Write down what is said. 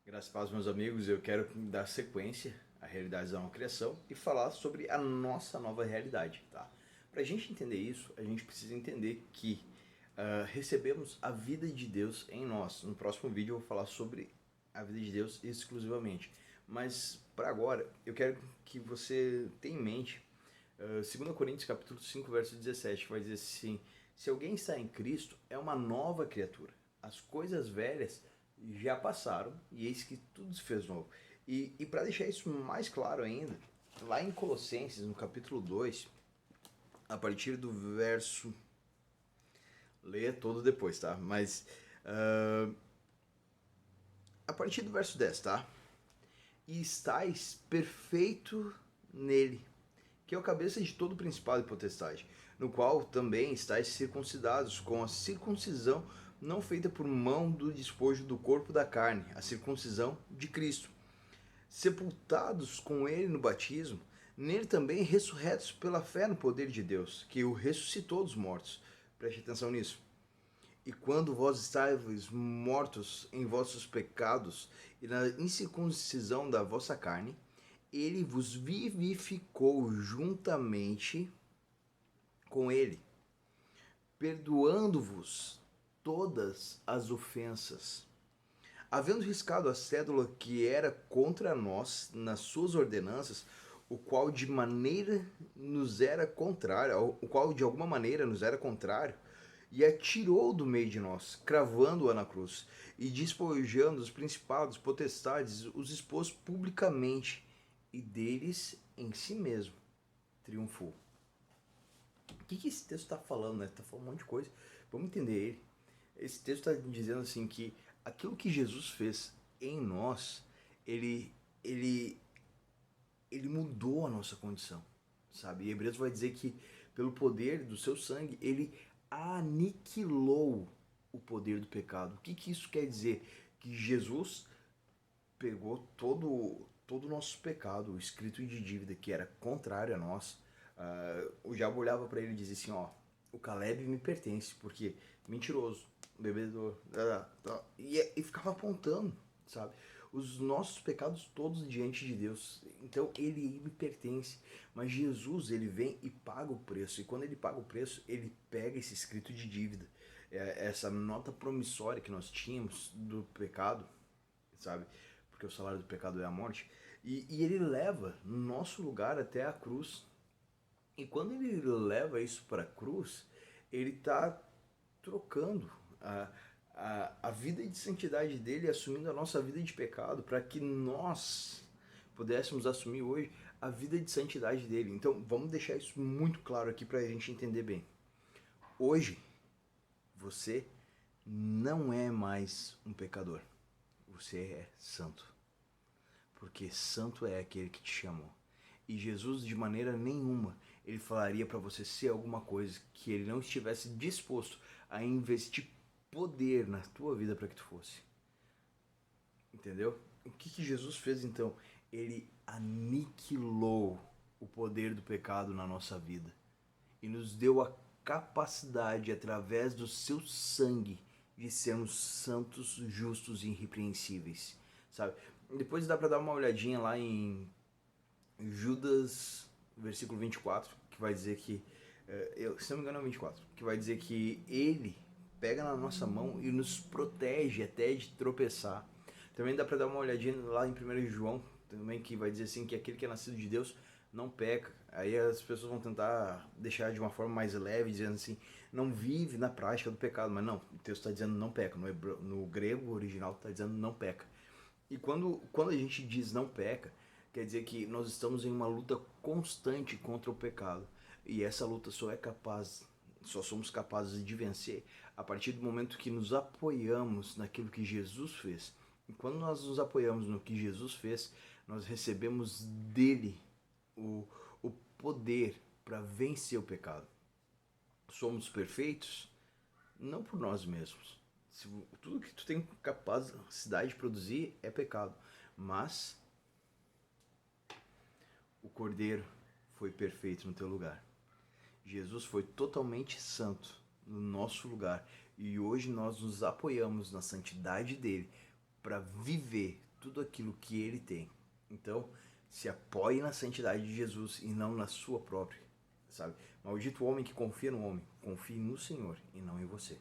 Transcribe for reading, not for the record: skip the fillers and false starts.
Graças a Deus, meus amigos, eu quero dar sequência à realidade da nova criação e falar sobre a nossa nova realidade, tá? Para a gente entender isso, a gente precisa entender que recebemos a vida de Deus em nós. No próximo vídeo eu vou falar sobre a vida de Deus exclusivamente. Mas para agora, eu quero que você tenha em mente 2 Coríntios capítulo 5, verso 17, que vai dizer assim: se alguém está em Cristo, é uma nova criatura. As coisas velhas já passaram e eis que tudo se fez novo. E para deixar isso mais claro ainda, lá em Colossenses, no capítulo 2, a partir do verso. Leia todo depois, tá? Mas a partir do verso 10, tá? E estáis perfeito nele, que é o cabeça de todo principado e potestade, no qual também estáis circuncidados com a circuncisão não feita por mão do despojo do corpo da carne, a circuncisão de Cristo, sepultados com ele no batismo, nele também ressurretos pela fé no poder de Deus, que o ressuscitou dos mortos. Preste atenção nisso. E quando vós estáveis mortos em vossos pecados e na incircuncisão da vossa carne, ele vos vivificou juntamente com ele, perdoando-vos todas as ofensas, havendo riscado a cédula que era contra nós nas suas ordenanças, o qual de maneira nos era contrário, o qual de alguma maneira nos era contrário, e a tirou do meio de nós, cravando-a na cruz, e despojando os principados, potestades, os expôs publicamente, e deles em si mesmo triunfou. O que esse texto está falando, né? Está falando um monte de coisa. Vamos entender ele. Esse texto está dizendo assim que aquilo que Jesus fez em nós, ele, ele, ele mudou a nossa condição, sabe? E Hebreus vai dizer que pelo poder do seu sangue, ele aniquilou o poder do pecado. O que isso quer dizer? Que Jesus pegou todo o nosso pecado, o escrito de dívida que era contrário a nós. O diabo olhava para ele e dizia assim: ó, o Caleb me pertence, porque mentiroso, bebedor, e ficava apontando, sabe? Os nossos pecados todos diante de Deus. Então ele me pertence. Mas Jesus, ele vem e paga o preço. E quando ele paga o preço, ele pega esse escrito de dívida, essa nota promissória que nós tínhamos do pecado, sabe? Porque o salário do pecado é a morte. E ele leva no nosso lugar até a cruz. E quando ele leva isso para a cruz, ele está trocando a vida de santidade dele, assumindo a nossa vida de pecado, para que nós pudéssemos assumir hoje a vida de santidade dele. Então vamos deixar isso muito claro aqui para a gente entender bem. Hoje, você não é mais um pecador. Você é santo. Porque santo é aquele que te chamou. E Jesus, de maneira nenhuma, ele falaria para você ser alguma coisa que ele não estivesse disposto a investir poder na tua vida para que tu fosse. Entendeu? O que Jesus fez então? Ele aniquilou o poder do pecado na nossa vida e nos deu a capacidade, através do seu sangue, de sermos santos, justos e irrepreensíveis, sabe? Depois dá para dar uma olhadinha lá em Judas, versículo 24, que vai dizer que, se não me engano é 24, que vai dizer que ele pega na nossa mão e nos protege até de tropeçar. Também dá para dar uma olhadinha lá em 1 João, também, que vai dizer assim que aquele que é nascido de Deus não peca. Aí as pessoas vão tentar deixar de uma forma mais leve, dizendo assim, não vive na prática do pecado. Mas não, o texto está dizendo não peca. No grego original está dizendo não peca. E quando a gente diz não peca, quer dizer que nós estamos em uma luta constante contra o pecado. E essa luta só somos capazes de vencer a partir do momento que nos apoiamos naquilo que Jesus fez. E quando nós nos apoiamos no que Jesus fez, nós recebemos dele o, o poder para vencer o pecado. Somos perfeitos? Não por nós mesmos. Tudo que tu tem capacidade de produzir é pecado. Mas o Cordeiro foi perfeito no teu lugar. Jesus foi totalmente santo no nosso lugar. E hoje nós nos apoiamos na santidade dele para viver tudo aquilo que ele tem. Então, se apoie na santidade de Jesus e não na sua própria, sabe? Maldito o homem que confia no homem. Confie no Senhor e não em você.